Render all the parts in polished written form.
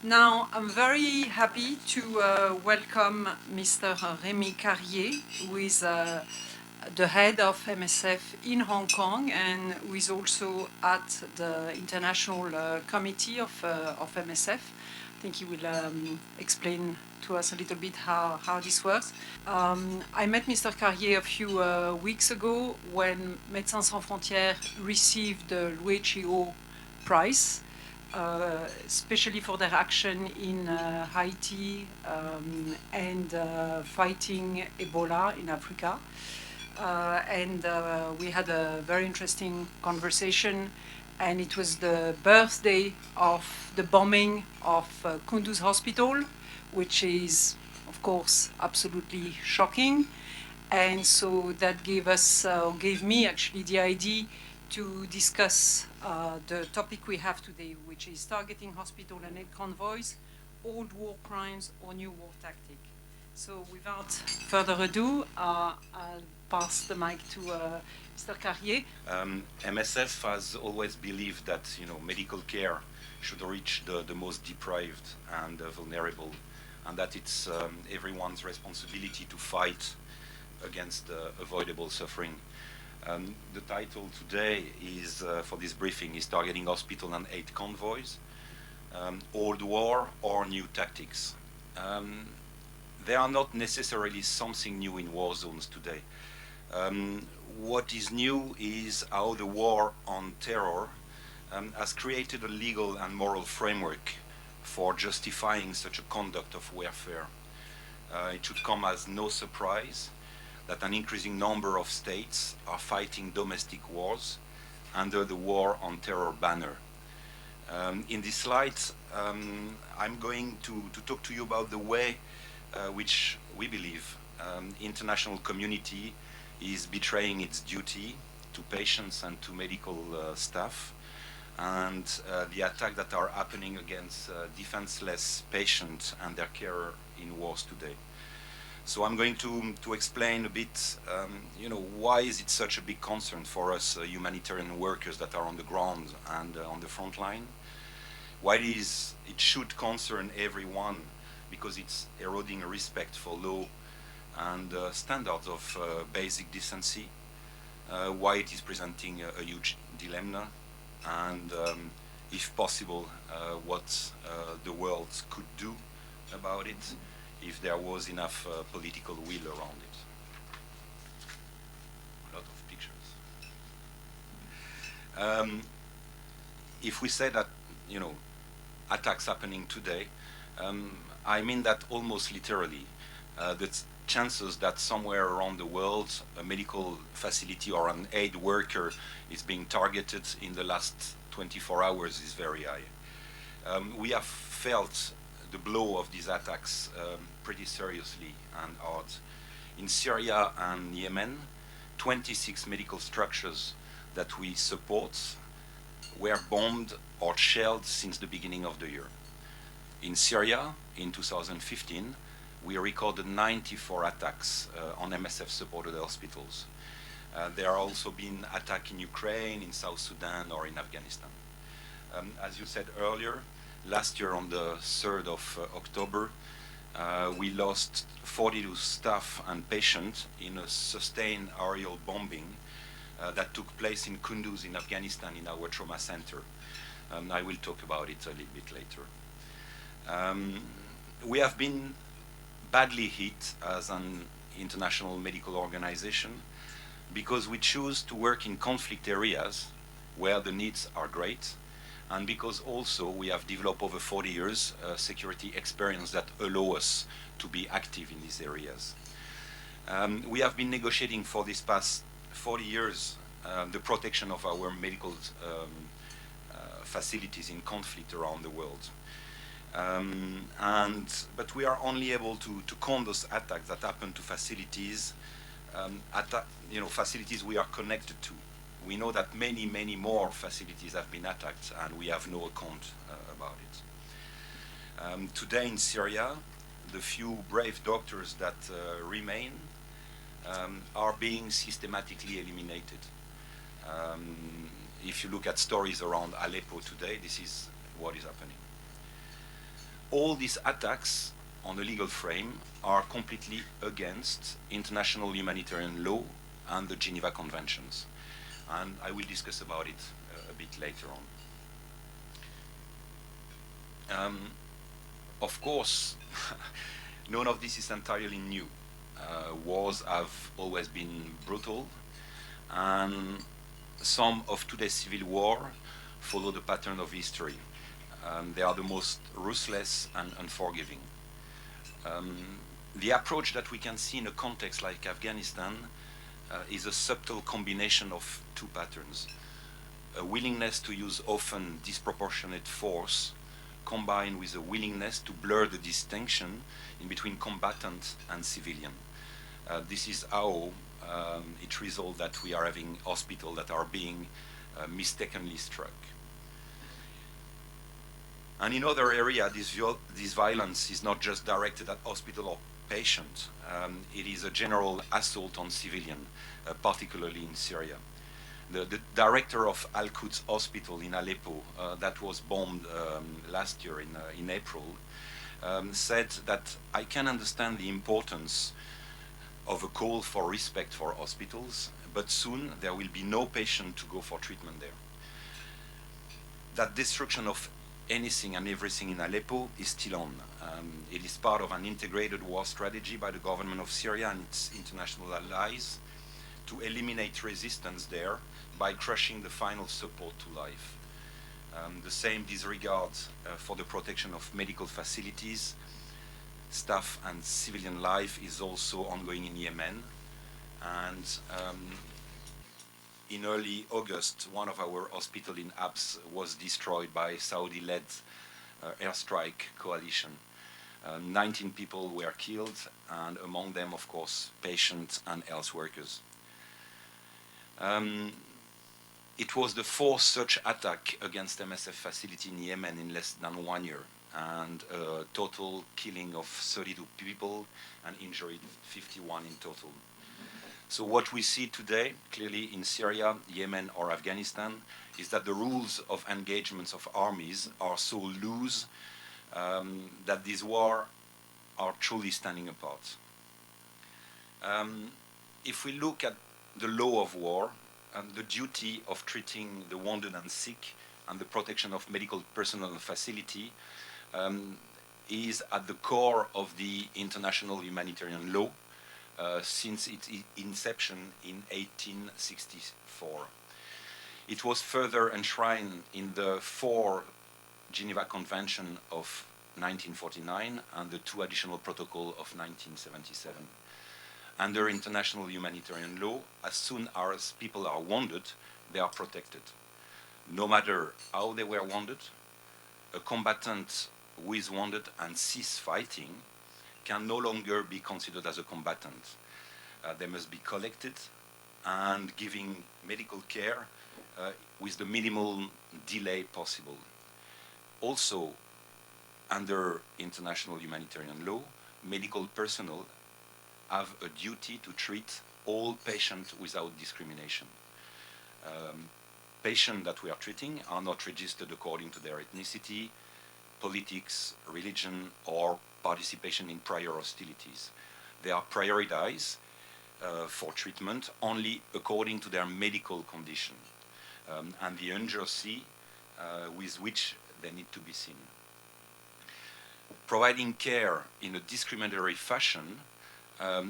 Now, I'm very happy to welcome Mr. Rémi Carrier, who is the head of MSF in Hong Kong and who is also at the International Committee of MSF. I think he will explain to us a little bit how this works. I met Mr. Carrier a few weeks ago when Médecins Sans Frontières received the WHO prize, especially for their action in Haiti and fighting Ebola in Africa. We had a very interesting conversation, and it was the birthday of the bombing of Kunduz Hospital, which is, of course, absolutely shocking. And so that gave me actually the idea to discuss the topic we have today, which is targeting hospital and aid convoys, old war crimes or new war tactic. So without further ado, I'll pass the mic to Mr. Carrier. MSF has always believed that medical care should reach the most deprived and vulnerable, and that it's everyone's responsibility to fight against avoidable suffering. The title today is for this briefing is Targeting Hospital and Aid Convoys, Old War or New Tactics. They are not necessarily something new in war zones today. What is new is how the war on terror has created a legal and moral framework for justifying such a conduct of warfare. It should come as no surprise that an increasing number of states are fighting domestic wars under the War on Terror banner. In this slide, I'm going to talk to you about the way which we believe international community is betraying its duty to patients and to medical staff, and the attacks that are happening against defenseless patients and their care in wars today. So I'm going to explain a bit, why is it such a big concern for us humanitarian workers that are on the ground and on the front line? Why it should concern everyone, because it's eroding respect for law and standards of basic decency, why it is presenting a huge dilemma, and if possible, what the world could do about it if there was enough political will around it. A lot of pictures. If we say that, attacks happening today, I mean that almost literally. The chances that somewhere around the world a medical facility or an aid worker is being targeted in the last 24 hours is very high. We have felt the blow of these attacks pretty seriously and hard. In Syria and Yemen, 26 medical structures that we support were bombed or shelled since the beginning of the year. In Syria, in 2015, we recorded 94 attacks on MSF-supported hospitals. There are also been attacks in Ukraine, in South Sudan, or in Afghanistan. As you said earlier, last year on the 3rd of October, we lost 42 staff and patients in a sustained aerial bombing that took place in Kunduz in Afghanistan in our trauma center. I will talk about it a little bit later. We have been badly hit as an international medical organization because we choose to work in conflict areas where the needs are great, and because also we have developed over 40 years security experience that allow us to be active in these areas. We have been negotiating for this past 40 years the protection of our medical facilities in conflict around the world. But we are only able to count those attacks that happen to facilities, facilities we are connected to. We know that many, many more facilities have been attacked, and we have no account about it. Today in Syria, the few brave doctors that remain are being systematically eliminated. If you look at stories around Aleppo today, this is what is happening. All these attacks on the legal frame are completely against international humanitarian law and the Geneva Conventions. And I will discuss about it a bit later on. Of course, none of this is entirely new. Wars have always been brutal, and some of today's civil war follow the pattern of history. They are the most ruthless and unforgiving. The approach that we can see in a context like Afghanistan is a subtle combination of two patterns. A willingness to use often disproportionate force combined with a willingness to blur the distinction in between combatant and civilian. This is how it results that we are having hospitals that are being mistakenly struck. And in other areas, this violence is not just directed at hospital or patient. It is a general assault on civilian, particularly in Syria. The director of Al-Quds Hospital in Aleppo, that was bombed last year in April, said that I can understand the importance of a call for respect for hospitals, but soon there will be no patient to go for treatment there. That destruction of anything and everything in Aleppo is still on. It is part of an integrated war strategy by the government of Syria and its international allies to eliminate resistance there by crushing the final support to life. The same disregard for the protection of medical facilities, staff and civilian life is also ongoing in Yemen. And in early August, one of our hospitals in Abs was destroyed by Saudi-led airstrike coalition. 19 people were killed, and among them, of course, patients and health workers. It was the fourth such attack against MSF facility in Yemen in less than 1 year, and a total killing of 32 people and injured 51 in total. So what we see today, clearly in Syria, Yemen, or Afghanistan, is that the rules of engagements of armies are so loose that these wars are truly standing apart. If we look at the law of war, the duty of treating the wounded and sick and the protection of medical personnel and facility is at the core of the international humanitarian law since its inception in 1864. It was further enshrined in the 4 Geneva Convention of 1949 and the 2 additional protocol of 1977. Under international humanitarian law, as soon as people are wounded, they are protected. No matter how they were wounded, a combatant who is wounded and cease fighting can no longer be considered as a combatant. They must be collected and giving medical care with the minimal delay possible. Also, under international humanitarian law, medical personnel have a duty to treat all patients without discrimination. Patients that we are treating are not registered according to their ethnicity, politics, religion, or participation in prior hostilities. They are prioritized for treatment only according to their medical condition and the urgency with which they need to be seen. Providing care in a discriminatory fashion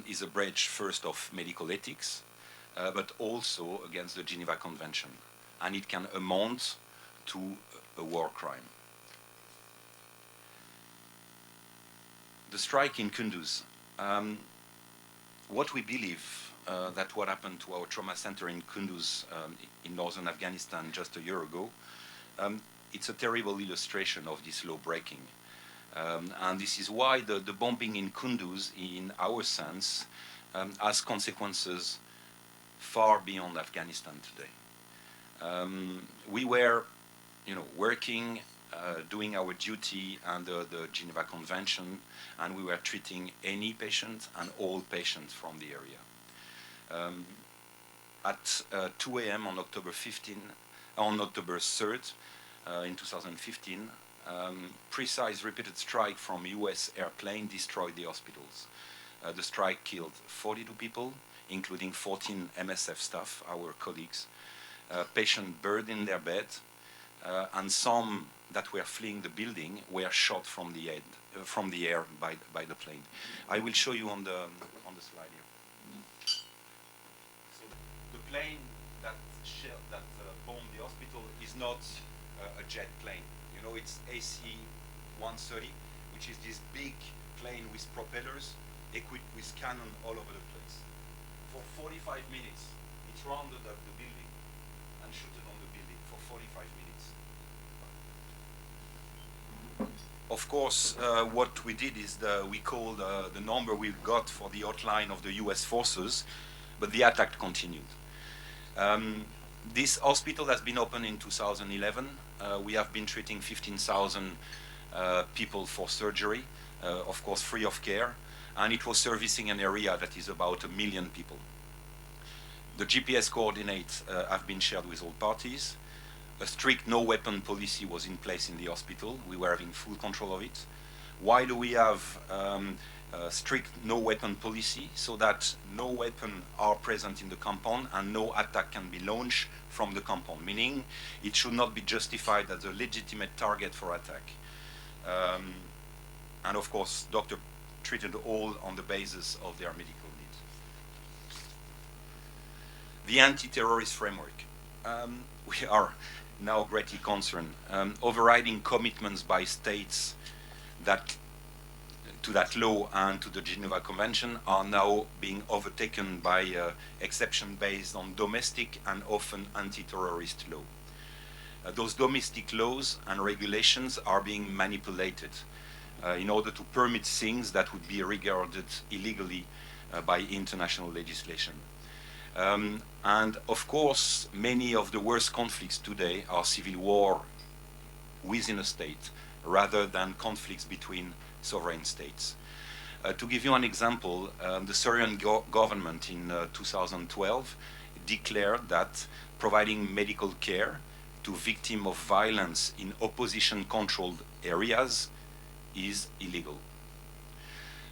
is a breach first of medical ethics, but also against the Geneva Convention, and it can amount to a war crime. The strike in Kunduz. What we believe that what happened to our trauma center in Kunduz in northern Afghanistan just a year ago, it's a terrible illustration of this law breaking. And this is why the bombing in Kunduz, in our sense, has consequences far beyond Afghanistan today. We were, working, doing our duty under the Geneva Convention, and we were treating any patient and all patients from the area. At 2 a.m. on October 3rd, in 2015, precise repeated strike from US airplane destroyed the hospitals. The strike killed 42 people, including 14 MSF staff, our colleagues. Patients buried in their bed, and some that were fleeing the building were shot from the air by the plane. I will show you on the slide here. So the plane that bombed the hospital is not a jet plane. You know, it's AC-130, which is this big plane with propellers equipped with cannon all over the place. For 45 minutes, it rounded up the building and shot on the building for 45 minutes. Of course, what we did is we called the number we got for the hotline of the US forces, but the attack continued. This hospital has been opened in 2011. We have been treating 15,000 people for surgery, of course free of care, and it was servicing an area that is about 1 million people. The GPS coordinates have been shared with all parties. A strict no-weapon policy was in place in the hospital. We were having full control of it. Why do we have a strict no-weapon policy? So that no weapons are present in the compound and no attack can be launched from the compound, meaning it should not be justified as a legitimate target for attack. And of course, doctors treated all on the basis of their medical needs. The anti-terrorist framework. We are now greatly concerned. Overriding commitments by states to that law and to the Geneva Convention are now being overtaken by exceptions based on domestic and often anti-terrorist law. Those domestic laws and regulations are being manipulated in order to permit things that would be regarded illegally by international legislation. And of course, many of the worst conflicts today are civil war within a state rather than conflicts between sovereign states. To give you an example, the Syrian government in 2012 declared that providing medical care to victims of violence in opposition-controlled areas is illegal.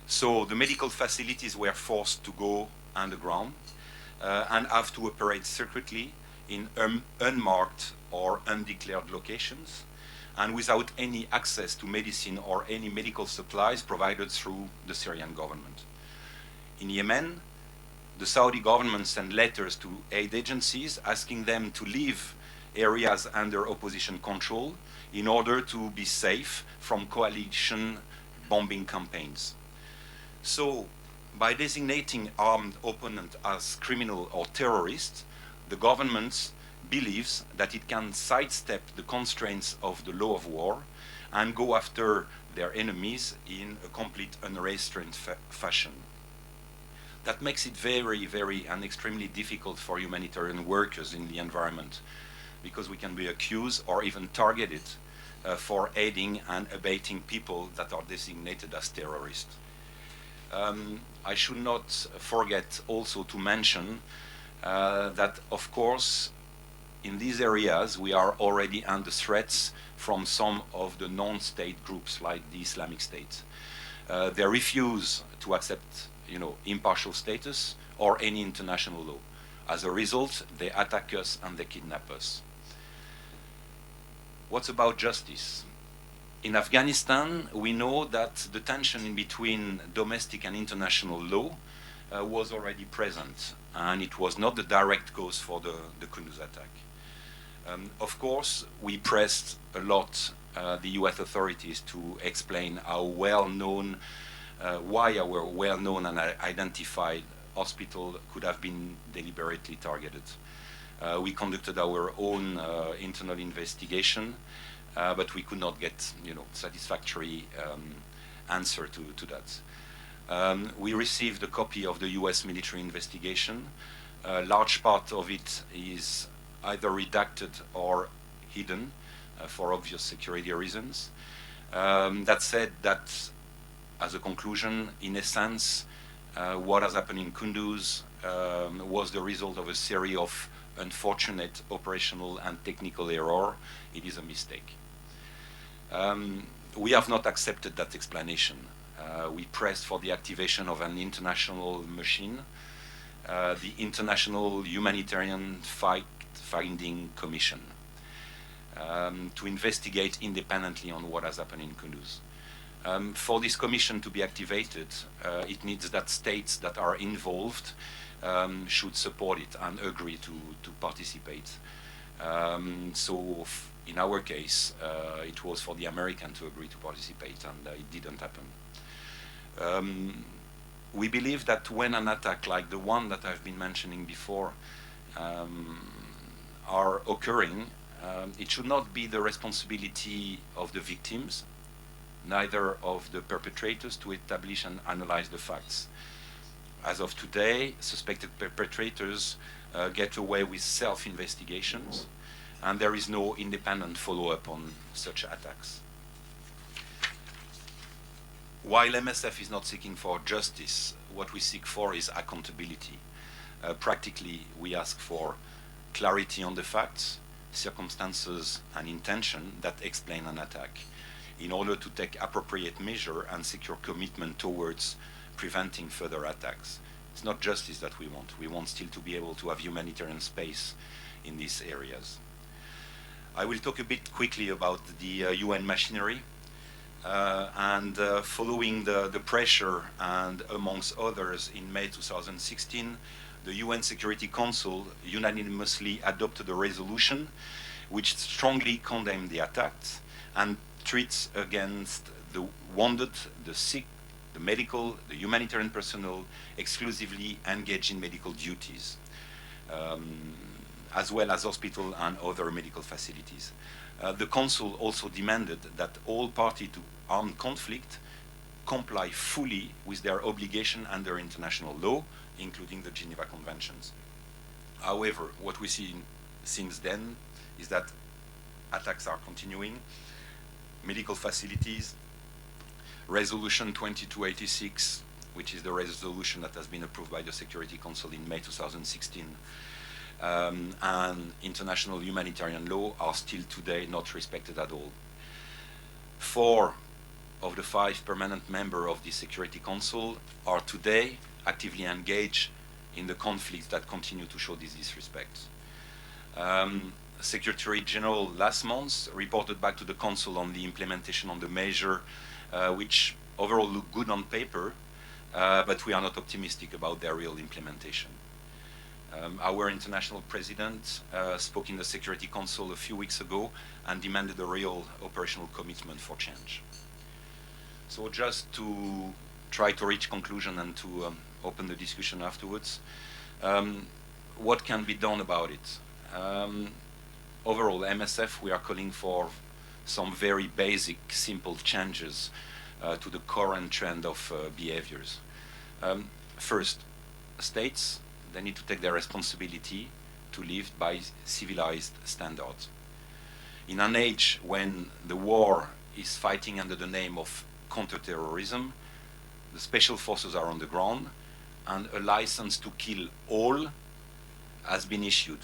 So the medical facilities were forced to go underground and have to operate secretly in unmarked or undeclared locations and without any access to medicine or any medical supplies provided through the Syrian government. In Yemen, the Saudi government sent letters to aid agencies asking them to leave areas under opposition control in order to be safe from coalition bombing campaigns. So, by designating armed opponents as criminal or terrorists, the government believes that it can sidestep the constraints of the law of war and go after their enemies in a complete unrestrained fashion. That makes it very, very and extremely difficult for humanitarian workers in the environment, because we can be accused or even targeted for aiding and abating people that are designated as terrorists. I should not forget also to mention that, of course, in these areas we are already under threats from some of the non-state groups like the Islamic State. They refuse to accept, impartial status or any international law. As a result, they attack us and they kidnap us. What about justice? In Afghanistan, we know that the tension in between domestic and international law was already present, and it was not the direct cause for the Kunduz attack. Of course, we pressed a lot the US authorities to explain how well-known, why our well-known and identified hospital could have been deliberately targeted. We conducted our own internal investigation, but we could not get, satisfactory answer to that. We received a copy of the US military investigation. A large part of it is either redacted or hidden for obvious security reasons. That said, that as a conclusion, in essence, what has happened in Kunduz was the result of a series of unfortunate operational and technical error. It is a mistake. We have not accepted that explanation. We pressed for the activation of an international machine, the International Humanitarian Fact-Finding Commission, to investigate independently on what has happened in Kunduz. For this commission to be activated, it needs that states that are involved should support it and agree to participate. So in our case, it was for the American to agree to participate, and it didn't happen. We believe that when an attack like the one that I've been mentioning before are occurring, it should not be the responsibility of the victims, neither of the perpetrators, to establish and analyze the facts. As of today, suspected perpetrators get away with self-investigations, and there is no independent follow-up on such attacks. While MSF is not seeking for justice, what we seek for is accountability. Practically, we ask for clarity on the facts, circumstances, and intention that explain an attack, in order to take appropriate measure and secure commitment towards preventing further attacks. It's not justice that we want. We want still to be able to have humanitarian space in these areas. I will talk a bit quickly about the UN machinery. Following the pressure, and amongst others, in May 2016, the UN Security Council unanimously adopted a resolution which strongly condemned the attacks and treats against the wounded, the sick, the medical, the humanitarian personnel exclusively engaged in medical duties, as well as hospital and other medical facilities. The Council also demanded that all parties to armed conflict comply fully with their obligation under international law, including the Geneva Conventions. However, what we see since then is that attacks are continuing. Medical facilities, Resolution 2286, which is the resolution that has been approved by the Security Council in May 2016, and international humanitarian law are still today not respected at all. 4 of the 5 permanent members of the Security Council are today actively engaged in the conflicts that continue to show this disrespect. Secretary General last month reported back to the Council on the implementation of the measure, which overall look good on paper, but we are not optimistic about their real implementation. Our international president spoke in the Security Council a few weeks ago and demanded a real operational commitment for change. So just to try to reach conclusion and to open the discussion afterwards, what can be done about it? Overall, MSF, we are calling for some very basic, simple changes to the current trend of behaviors. First, states, they need to take their responsibility to live by civilized standards. In an age when the war is fighting under the name of counterterrorism, the special forces are on the ground, and a license to kill all has been issued.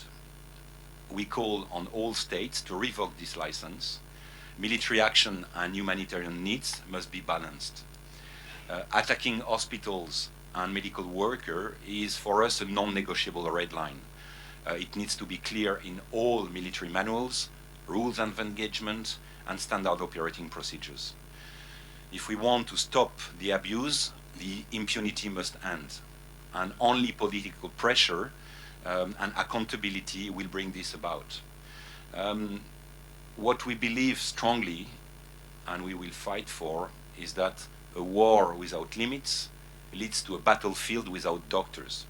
We call on all states to revoke this license. Military action and humanitarian needs must be balanced. Attacking hospitals and medical workers is for us a non-negotiable red line. It needs to be clear in all military manuals, rules of engagement, and standard operating procedures. If we want to stop the abuse, the impunity must end, and only political pressure and accountability will bring this about. What we believe strongly, and we will fight for, is that a war without limits leads to a battlefield without doctors.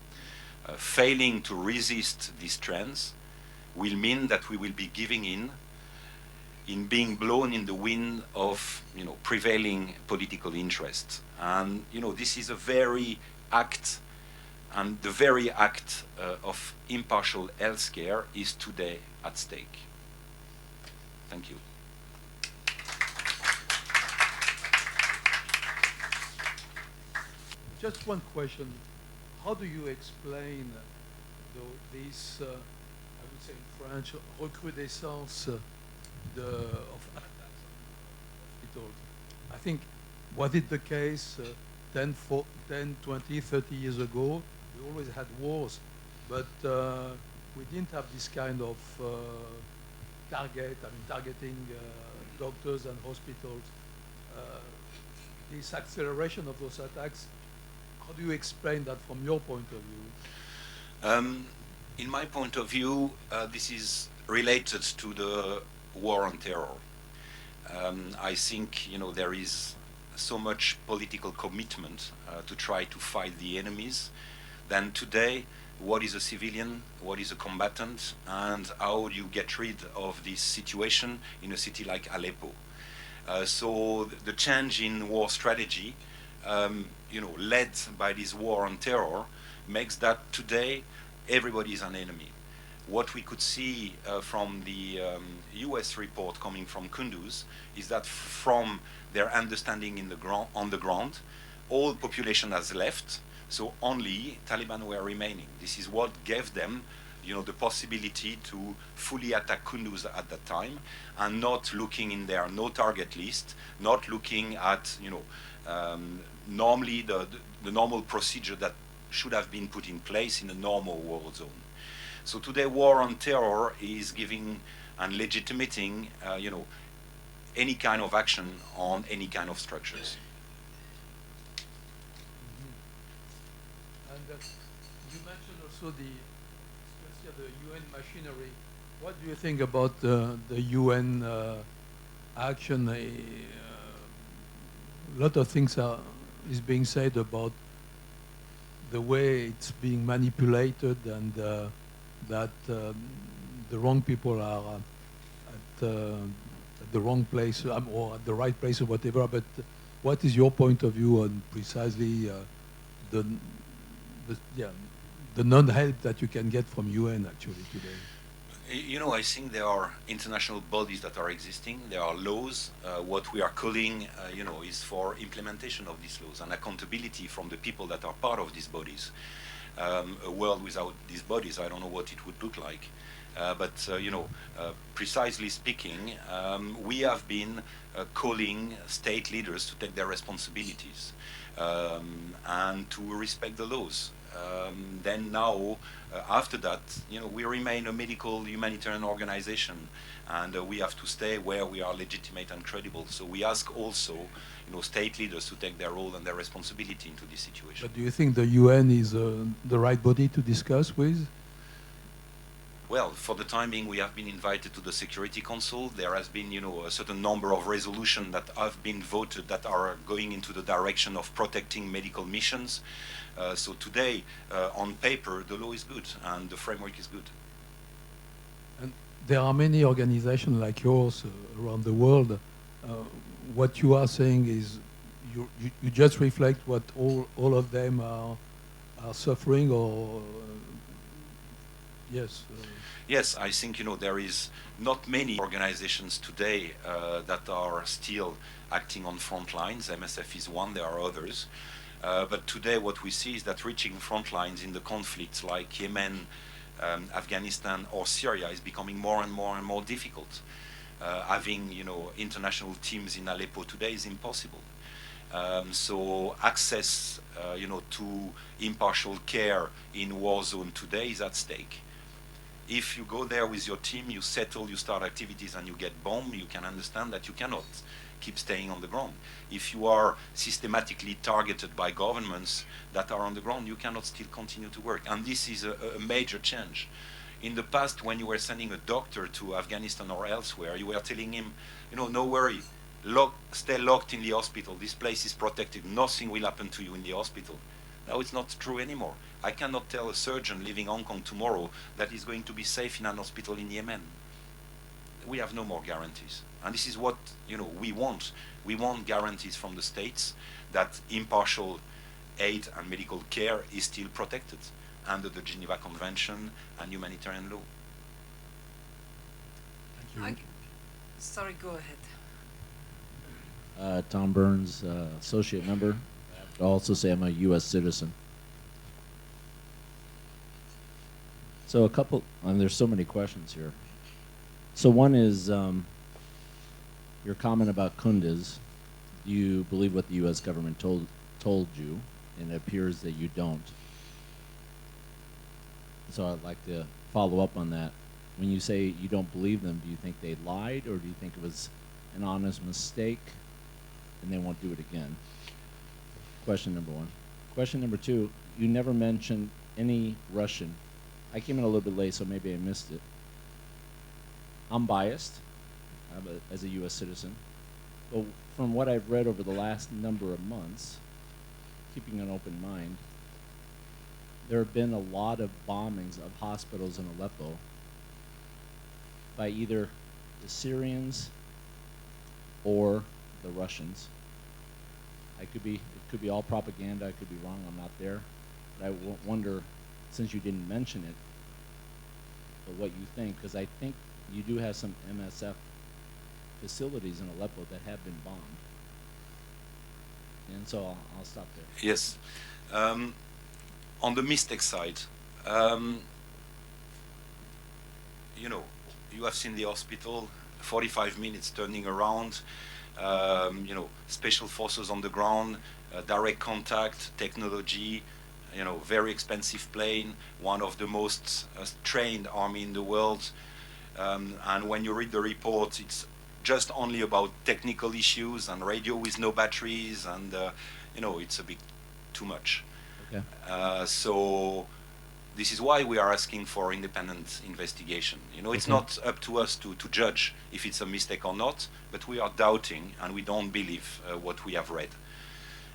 Failing to resist these trends will mean that we will be giving in being blown in the wind of prevailing political interests. And this is a very act, and the very act of impartial healthcare is today at stake. Thank you. Just one question. How do you explain this, I would say in French, recrudescence of attacks hospitals. I think, was it the case 10, 20, 30 years ago? We always had wars, but we didn't have this kind of targeting doctors and hospitals. This acceleration of those attacks, how do you explain that from your point of view? In my point of view, this is related to the war on terror. I think there is so much political commitment to try to fight the enemies. Then today, what is a civilian, what is a combatant, and how do you get rid of this situation in a city like Aleppo? So the change in war strategy, led by this war on terror, makes that today everybody is an enemy. What we could see from the US report coming from Kunduz is that from their understanding on the ground, all population has left, so only Taliban were remaining. This is what gave them the possibility to fully attack Kunduz at that time, and not looking in their no target list, not looking at normally the normal procedure that should have been put in place in a normal war zone. So today, war on terror is giving and legitimating, any kind of action on any kind of structures. Mm-hmm. And you mentioned also the UN machinery. What do you think about the UN action? A lot of things is being said about the way it's being manipulated, and that the wrong people are at the wrong place or at the right place or whatever. But what is your point of view on precisely the non-help that you can get from UN actually today? I think there are international bodies that are existing. There are laws. What we are calling, is for implementation of these laws and accountability from the people that are part of these bodies. A world without these bodies, I don't know what it would look like. But precisely speaking, we have been calling state leaders to take their responsibilities and to respect the laws. Then now, after that, we remain a medical humanitarian organization, and we have to stay where we are legitimate and credible. So we ask also, state leaders to take their role and their responsibility into this situation. But do you think the UN is the right body to discuss with? Well, for the time being, we have been invited to the Security Council. There has been, a certain number of resolutions that have been voted that are going into the direction of protecting medical missions. So today, on paper, the law is good and the framework is good. And there are many organizations like yours around the world. What you are saying is you just reflect what all of them are suffering, or yes. Yes, I think there is not many organizations today that are still acting on front lines. MSF is one. There are others. But today, what we see is that reaching front lines in the conflicts like Yemen, Afghanistan, or Syria is becoming more and more and more difficult. Having international teams in Aleppo today is impossible. So access to impartial care in war zone today is at stake. If you go there with your team, you settle, you start activities, and you get bombed, you can understand that you cannot keep staying on the ground. If you are systematically targeted by governments that are on the ground, you cannot still continue to work. And this is a major change. In the past, when you were sending a doctor to Afghanistan or elsewhere, you were telling him, no worry, stay locked in the hospital. This place is protected. Nothing will happen to you in the hospital. Now it's not true anymore. I cannot tell a surgeon living in Hong Kong tomorrow that he's going to be safe in an hospital in Yemen. We have no more guarantees. And this is what we want. We want guarantees from the states that impartial aid and medical care is still protected under the Geneva Convention and humanitarian law. Thank you. Sorry, go ahead. Tom Burns, associate member. I'll also say I'm a U.S. citizen. So there's so many questions here. So one is your comment about Kunduz. you believe what the U.S. government told you, and it appears that you don't. So I'd like to follow up on that. When you say you don't believe them, do you think they lied, or do you think it was an honest mistake and they won't do it again? Question number one. Question number two, you never mentioned any Russian. I came in a little bit late, so maybe I missed it. I'm biased as a U.S. citizen, but from what I've read over the last number of months, keeping an open mind, there have been a lot of bombings of hospitals in Aleppo by either the Syrians or the Russians. It could be all propaganda. I could be wrong. I'm not there, but I wonder, since you didn't mention it, but what you think, because I think you do have some MSF facilities in Aleppo that have been bombed. And so I'll stop there. Yes. On the mistake side, you know, you have seen the hospital, 45 minutes turning around, you know, special forces on the ground, direct contact, technology, you know, very expensive plane, one of the most trained army in the world. And when you read the report, it's just only about technical issues and radio with no batteries, and you know, it's a bit too much. Okay. So this is why we are asking for independent investigation. You know, it's not up to us to judge if it's a mistake or not, but we are doubting and we don't believe what we have read.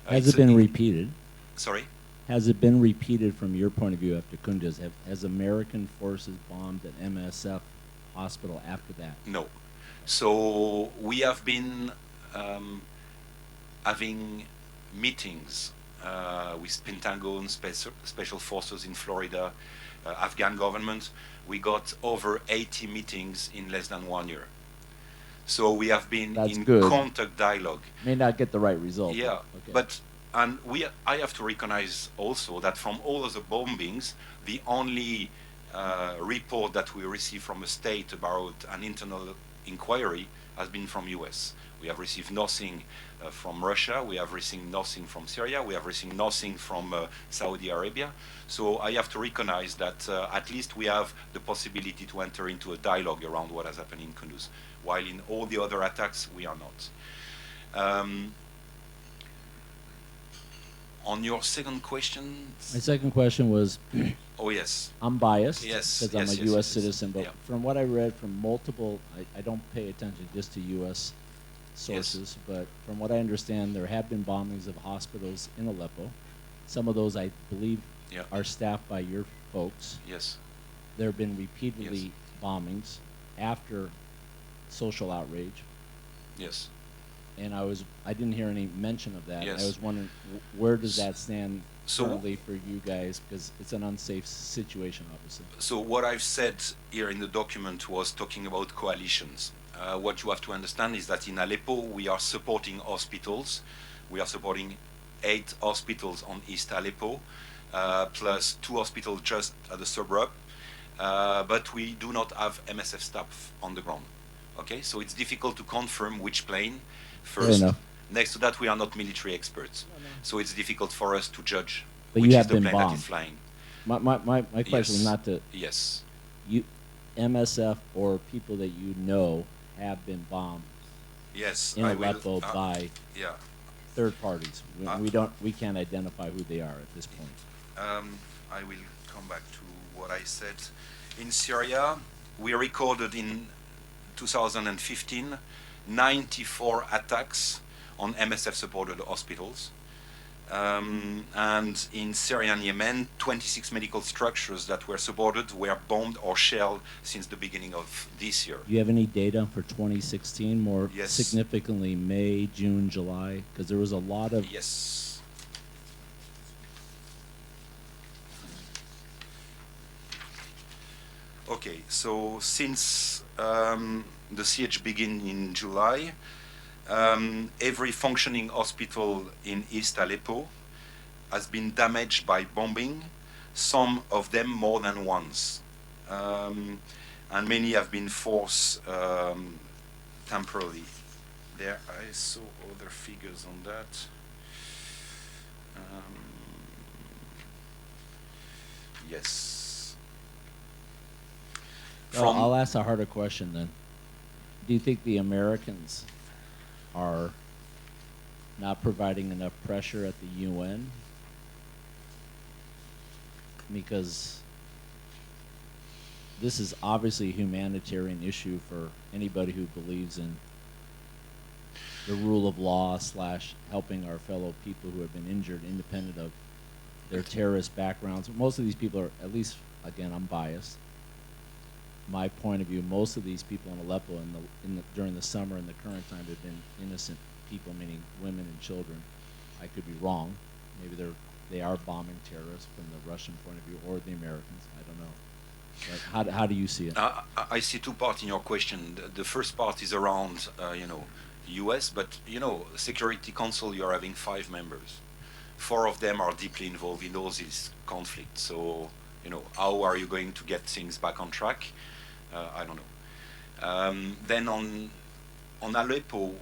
Has it been repeated? Sorry? Has it been repeated from your point of view after Kunduz? Has American forces bombed an MSF hospital after that? No. So we have been having meetings with Pentagon, special forces in Florida, Afghan government. We got over 80 meetings in less than 1 year. So we have been That's in good. contact dialogue. May not get the right result. Yeah, Okay. but I have to recognize also that from all of the bombings, the only report that we received from a state about an internal inquiry has been from US. We have received nothing from Russia, we have received nothing from Syria, we have received nothing from Saudi Arabia. So I have to recognize that at least we have the possibility to enter into a dialogue around what has happened in Kunduz, while in all the other attacks we are not. On your second question. My second question was, Oh yes. I'm biased Yes, because yes, I'm a yes, U.S. yes, citizen, but yeah. from what I read from multiple, I don't pay attention just to U.S. sources, but from what I understand, there have been bombings of hospitals in Aleppo. Some of those, I believe, Yeah. are staffed by your folks. Yes. There have been repeatedly bombings after social outrage, Yes. and I didn't hear any mention of that. Yes. I was wondering, where does that stand So- currently for you guys, because it's an unsafe situation, obviously. So what I've said here in the document was talking about coalitions. What you have to understand is that in Aleppo we are supporting hospitals. We are supporting 8 hospitals on East Aleppo, plus 2 hospitals just at the suburb. But we do not have MSF staff on the ground. Okay, so it's difficult to confirm which plane. First, enough. next to that, we are not military experts, so it's difficult for us to judge But which you is have the been plane that bombed. is flying. My question is Yes. not to Yes. you, MSF or people that you know have been bombed Yes, in I will. Aleppo by Yeah. third parties. We can't identify who they are at this point. I will come back to what I said. In Syria, we recorded in 2015 94 attacks on MSF-supported hospitals. And in Syria and Yemen, 26 medical structures that were supported were bombed or shelled since the beginning of this year. Do you have any data for 2016, more Yes. significantly May, June, July? Because there was a lot of Yes. Okay, so since the siege began in July, every functioning hospital in East Aleppo has been damaged by bombing, some of them more than once. And many have been forced temporarily There, I saw other figures on that. Yes. Well, I'll ask a harder question then. Do you think the Americans are not providing enough pressure at the UN? Because this is obviously a humanitarian issue for anybody who believes in the rule of law / helping our fellow people who have been injured, independent of their terrorist backgrounds. Most of these people are, at least, again, I'm biased. My point of view, most of these people in Aleppo during the summer and the current time have been innocent people, meaning women and children. I could be wrong. Maybe they are bombing terrorists from the Russian point of view, or the Americans. I don't know. But how do you see it? I see two parts in your question. The first part is around, U.S., but Security Council, you're having 5 members. 4 of them are deeply involved in all these conflicts. So, how are you going to get things back on track? I don't know. Then on Aleppo,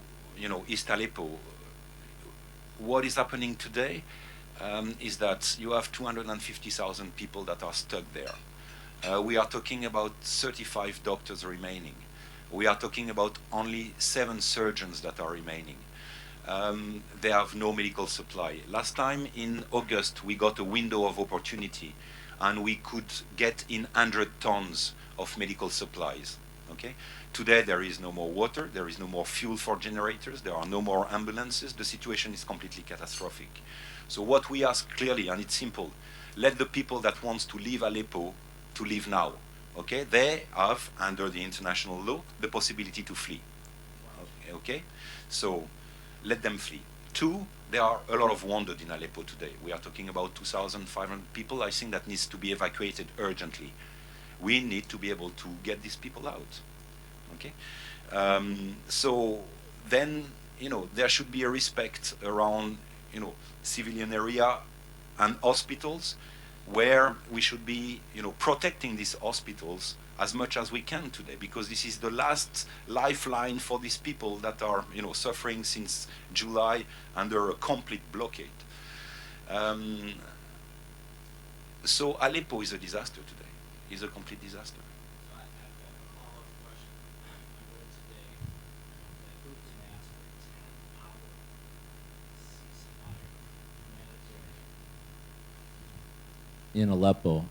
East Aleppo, what is happening today is that you have 250,000 people that are stuck there. We are talking about 35 doctors remaining. We are talking about only 7 surgeons that are remaining. They have no medical supply. Last time in August, we got a window of opportunity, and we could get in 100 tons of medical supplies. Okay? Today, there is no more water, there is no more fuel for generators, there are no more ambulances. The situation is completely catastrophic. So what we ask clearly, and it's simple, let the people that want to leave Aleppo to leave now. Okay? They have, under the international law, the possibility to flee. Okay? So let them flee. 2, there are a lot of wounded in Aleppo today. We are talking about 2,500 people. I think that needs to be evacuated urgently. We need to be able to get these people out. Okay? So then, there should be a respect around, civilian area and hospitals, where we should be, protecting these hospitals as much as we can today, because this is the last lifeline for these people that are, suffering since July under a complete blockade. So Aleppo is a disaster today. It's a complete disaster. In Aleppo,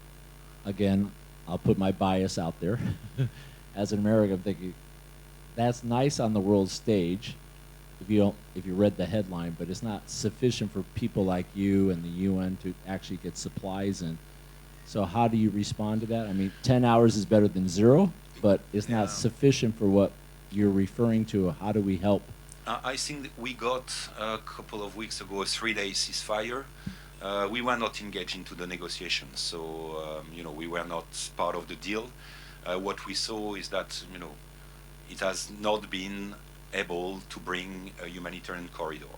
again, I'll put my bias out there. As an American, I'm thinking that's nice on the world stage, if you read the headline, but it's not sufficient for people like you and the UN to actually get supplies in. So how do you respond to that? I mean, 10 hours is better than 0, but it's not sufficient for what you're referring to. How do we help? I think that we got a couple of weeks ago a 3-day ceasefire. We were not engaged into the negotiations, so we were not part of the deal. What we saw is that it has not been able to bring a humanitarian corridor.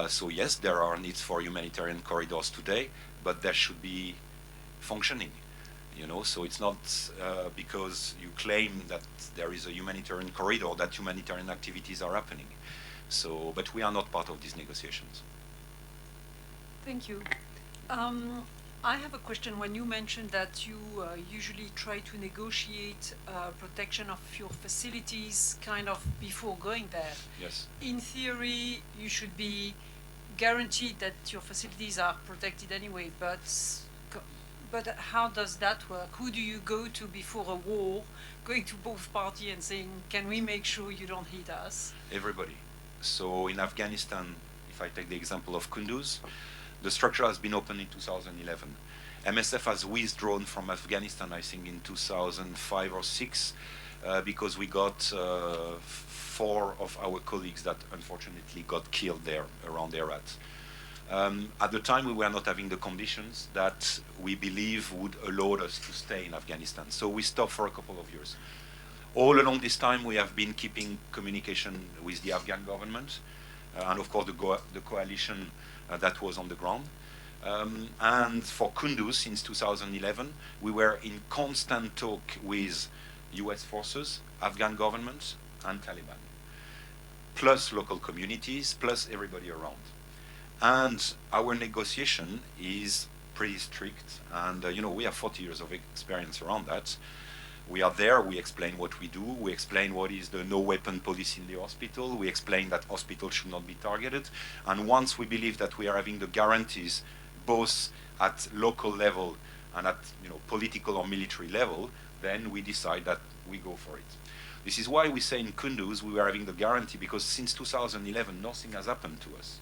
So yes, there are needs for humanitarian corridors today, but there should be functioning. So it's not because you claim that there is a humanitarian corridor that humanitarian activities are happening. So, but we are not part of these negotiations. Thank you. I have a question. When you mentioned that you usually try to negotiate protection of your facilities kind of before going there. Yes. In theory, you should be guaranteed that your facilities are protected anyway, but how does that work? Who do you go to before a war, going to both parties and saying, can we make sure you don't hit us? Everybody. So in Afghanistan, if I take the example of Kunduz, the structure has been opened in 2011. MSF has withdrawn from Afghanistan, I think, in 2005 or 6, because we got 4 of our colleagues that unfortunately got killed there around Herat. At the time, we were not having the conditions that we believe would allow us to stay in Afghanistan. So we stopped for a couple of years. All along this time, we have been keeping communication with the Afghan government, and of course the coalition that was on the ground. And for Kunduz, since 2011, we were in constant talk with US forces, Afghan government, and Taliban. plus local communities, plus everybody around. And our negotiation is pretty strict, and we have 40 years of experience around that. We are there, we explain what we do, we explain what is the no-weapon policy in the hospital, we explain that hospitals should not be targeted, and once we believe that we are having the guarantees both at local level and at political or military level, then we decide that we go for it. This is why we say in Kunduz we were having the guarantee, because since 2011 nothing has happened to us.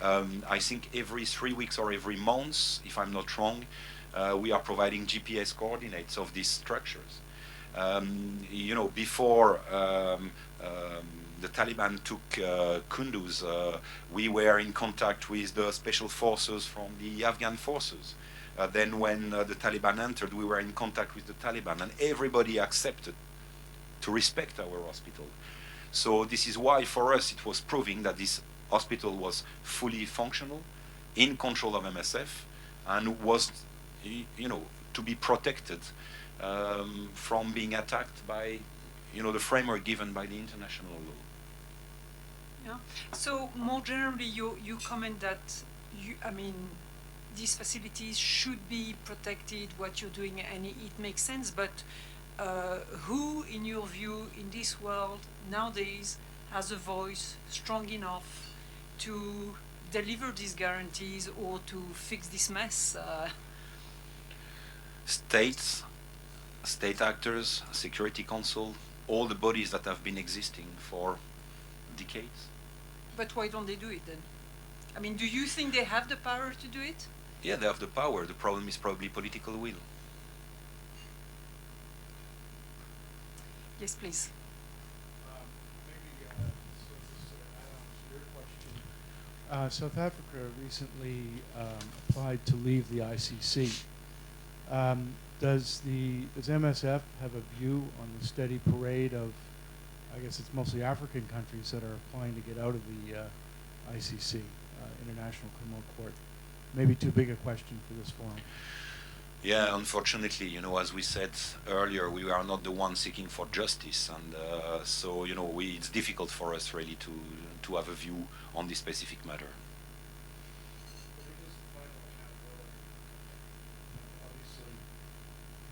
I think every 3 weeks or every month, if I'm not wrong, we are providing GPS coordinates of these structures. Before the Taliban took Kunduz, we were in contact with the special forces from the Afghan forces. Then when the Taliban entered, we were in contact with the Taliban, and everybody accepted to respect our hospital. So this is why for us it was proving that this hospital was fully functional, in control of MSF, and was to be protected from being attacked by the framework given by the international law. Yeah. So more generally, you comment that these facilities should be protected, what you're doing, and it makes sense. But who, in your view, in this world nowadays, has a voice strong enough to deliver these guarantees or to fix this mess? States, state actors, Security Council, all the bodies that have been existing for decades. But why don't they do it then? I mean, do you think they have the power to do it? Yeah, they have the power. The problem is probably political will. Yes, please. South Africa recently applied to leave the ICC. Does MSF have a view on the steady parade of, I guess it's mostly African countries that are applying to get out of the ICC, International Criminal Court? Maybe too big a question for this forum. Yeah, unfortunately, as we said earlier, we are not the ones seeking for justice, and so it's difficult for us really to have a view on this specific matter. Obviously,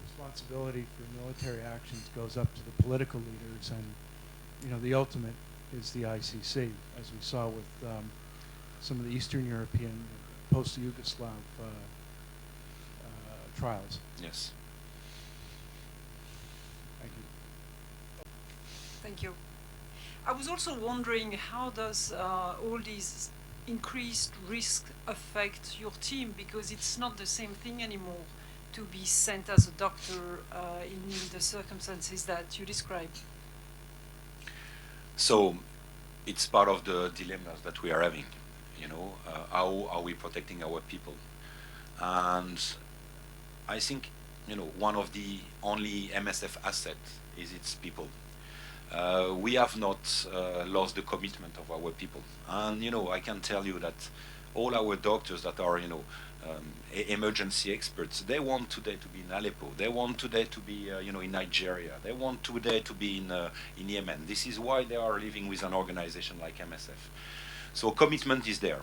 responsibility for military actions goes up to the political leaders, and the ultimate is the ICC, as we saw with some of the Eastern European post-Yugoslav trials. Yes. Thank you. Thank you. I was also wondering, how does all these increased risk affect your team? Because it's not the same thing anymore to be sent as a doctor in the circumstances that you described. So it's part of the dilemmas that we are having. How are we protecting our people? And I think one of the only MSF assets is its people. We have not lost the commitment of our people, and I can tell you that all our doctors that are emergency experts, they want today to be in Aleppo, they want today to be in Nigeria, they want today to be in Yemen. This is why they are living with an organization like MSF. So commitment is there.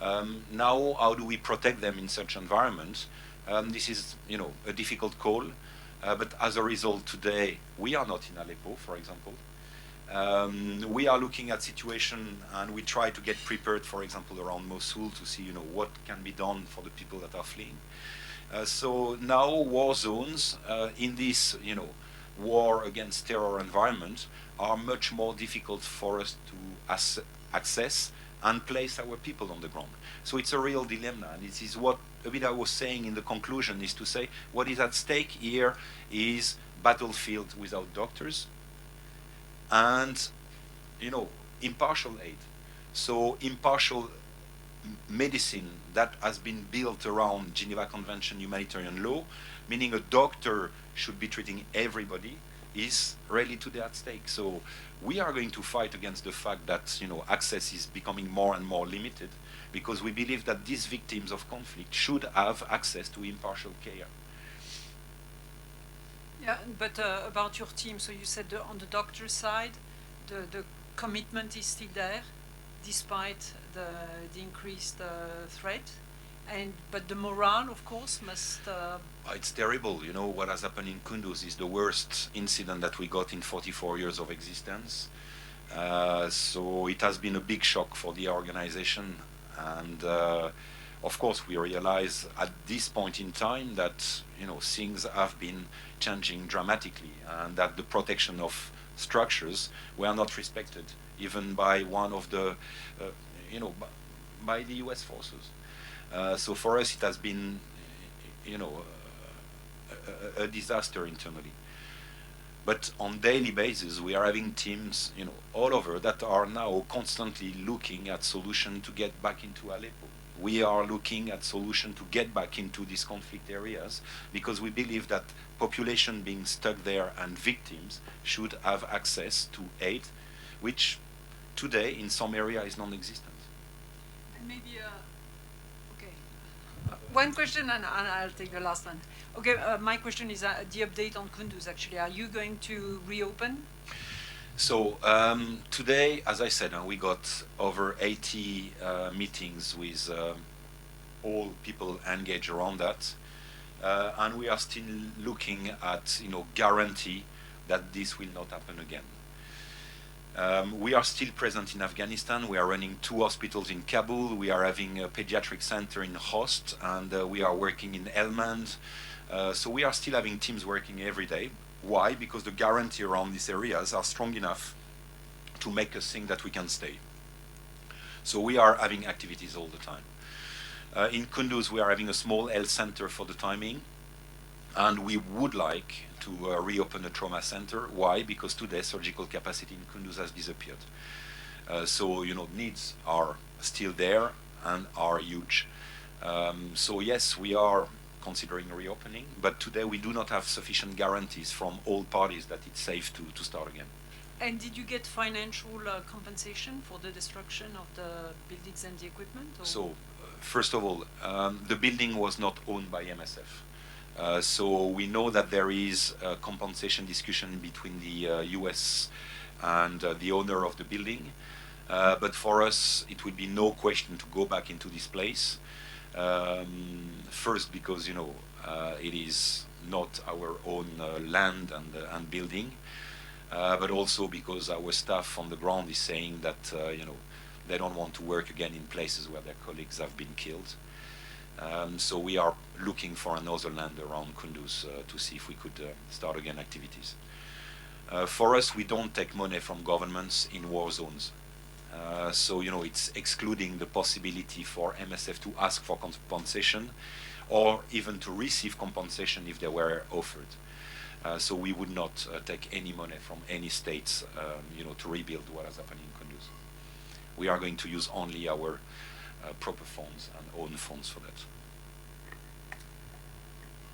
Now, how do we protect them in such environments? This is a difficult call. But as a result, today, we are not in Aleppo, for example. We are looking at situation, and we try to get prepared, for example, around Mosul to see, what can be done for the people that are fleeing. So now war zones in this, war against terror environment are much more difficult for us to access and place our people on the ground. So it's a real dilemma, and this is what a bit I was saying in the conclusion, is to say what is at stake here is battlefield without doctors and impartial aid. So impartial medicine that has been built around Geneva Convention humanitarian law, meaning a doctor should be treating everybody, is really today at stake. So we are going to fight against the fact that access is becoming more and more limited, because we believe that these victims of conflict should have access to impartial care. Yeah, but about your team, so you said on the doctor side, the commitment is still there, despite the increased threat. But the morale, of course, must. It's terrible. You know, what has happened in Kunduz is the worst incident that we got in 44 years of existence. So it has been a big shock for the organization. And of course, we realize at this point in time that, you know, things have been changing dramatically, and that the protection of structures were not respected, even by one of the, you know, by the US forces. So for us, it has been, you know, a disaster internally. But on daily basis, we are having teams, you know, all over that are now constantly looking at solution to get back into Aleppo. We are looking at solution to get back into these conflict areas, because we believe that population being stuck there and victims should have access to aid, which today in some area is non-existent. And maybe, okay. One question, and I'll take the last one. Okay, my question is the update on Kunduz, actually. Are you going to reopen? So today, as I said, we got over 80 meetings with all people engaged around that. And we are still looking at, you know, guarantee that this will not happen again. We are still present in Afghanistan. We are running 2 hospitals in Kabul. We are having a pediatric center in Host, and we are working in Helmand. So we are still having teams working every day. Why? Because the guarantee around these areas are strong enough to make us think that we can stay. So we are having activities all the time. In Kunduz, we are having a small health center for the timing, and we would like to reopen a trauma center. Why? Because today surgical capacity in Kunduz has disappeared. So, you know, needs are still there and are huge. So yes, we are considering reopening, but today we do not have sufficient guarantees from all parties that it's safe to start again. And did you get financial compensation for the destruction of the buildings and the equipment? Or? So, first of all, the building was not owned by MSF. So we know that there is a compensation discussion between the US and the owner of the building. But for us, it would be no question to go back into this place. First, because, you know, it is not our own land and building, but also because our staff on the ground is saying that, you know, they don't want to work again in places where their colleagues have been killed. So we are looking for another land around Kunduz to see if we could start again activities. For us, we don't take money from governments in war zones. So, you know, it's excluding the possibility for MSF to ask for compensation or even to receive compensation if they were offered. So we would not take any money from any states, you know, to rebuild what has happened in Kunduz. We are going to use only our proper funds and own funds for that.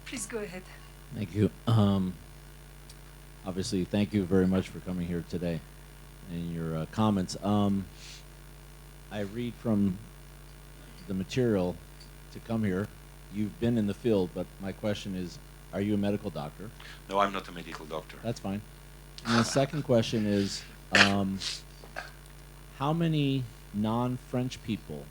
Please go ahead. Thank you. Obviously, thank you very much for coming here today and your comments. I read from the material to come here. You've been in the field, but my question is, are you a medical doctor? No, I'm not a medical doctor. That's fine. And the second question is, how many non-French people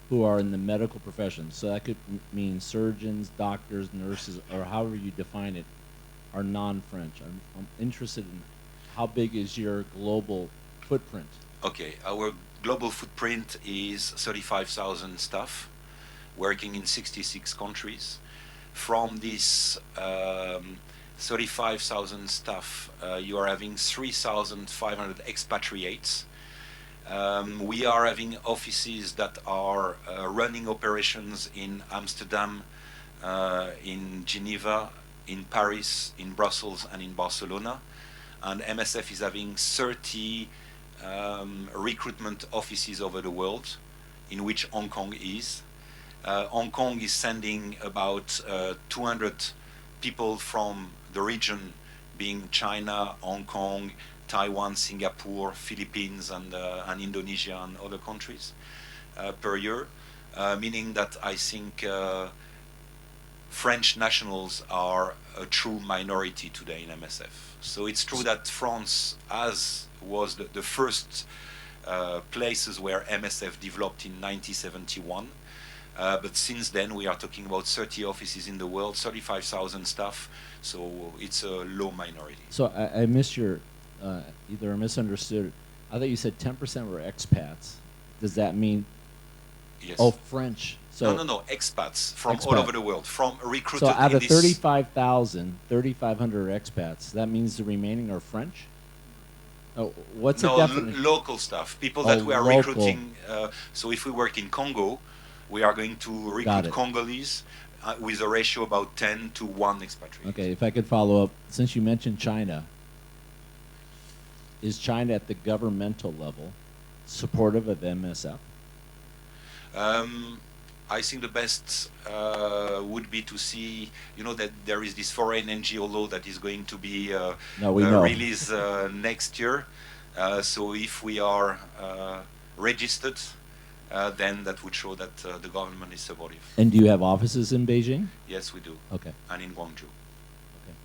who are in the medical profession, so that could mean surgeons, doctors, nurses, or however you define it, are non-French? I'm interested in how big is your global footprint? Okay, our global footprint is 35,000 staff working in 66 countries. From this 35,000 staff, you are having 3,500 expatriates. We are having offices that are running operations in Amsterdam, in Geneva, in Paris, in Brussels, and in Barcelona. And MSF is having 30 recruitment offices over the world, in which Hong Kong is. Hong Kong is sending about 200 people from the region, being China, Hong Kong, Taiwan, Singapore, Philippines, and Indonesia and other countries per year, meaning that I think French nationals are a true minority today in MSF. So it's true that France was the first places where MSF developed in 1971. But since then, we are talking about 30 offices in the world, 35,000 staff, so it's a low minority. So I missed your, either I misunderstood. I thought you said 10% were expats. Does that mean? Yes. Oh, French. So no, expats from all over the world, from recruited. So out in of this 35,000, 3,500 are expats. That means the remaining are French? Oh, what's the definition? Local staff, people that we are local. recruiting. So if we work in Congo, we are going to recruit Congolese with a ratio about 10 to 1 expatriate. Okay, if I could follow up, since you mentioned China, is China at the governmental level supportive of MSF? I think the best would be to see, that there is this foreign NGO law that is going to be released next year. So if we are registered, then that would show that the government is supportive. And do you have offices in Beijing? Yes, we do. Okay. And in Guangzhou. Okay.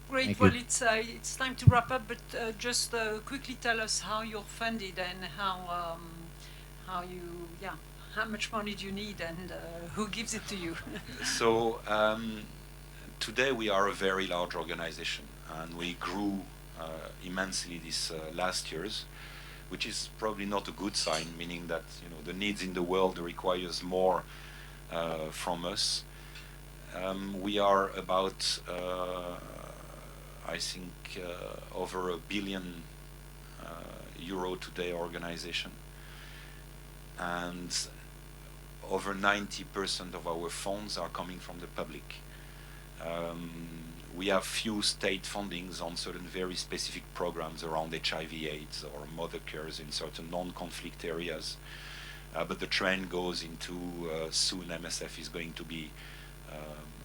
Great. Thank Well, you. it's time to wrap up, but just quickly tell us how you're funded and how much money do you need and who gives it to you? So today we are a very large organization, and we grew immensely these last years, which is probably not a good sign, meaning that the needs in the world requires more from us. We are about, I think, over €1 billion today organization, and over 90% of our funds are coming from the public. We have few state fundings on certain very specific programs around HIV/AIDS or mother cares in certain non-conflict areas. But the trend goes into soon MSF is going to be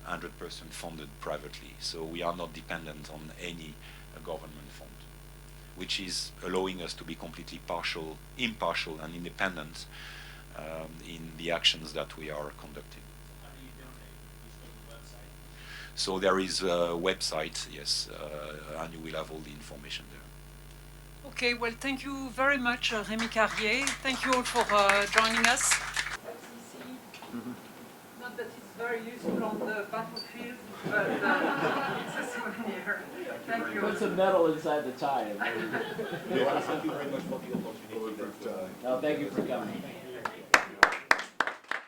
100% funded privately. So we are not dependent on any government fund, which is allowing us to be completely impartial and independent in the actions that we are conducting. How do you donate? You just go to the website? So there is a website, yes, and you will have all the information there. Okay, well, thank you very much, Rémi Carrier. Thank you all for joining us. Not that it's very useful on the battlefield, but it's a souvenir. Thank you. Put some metal inside the tie. Thank you very much for the opportunity. No, thank you for coming.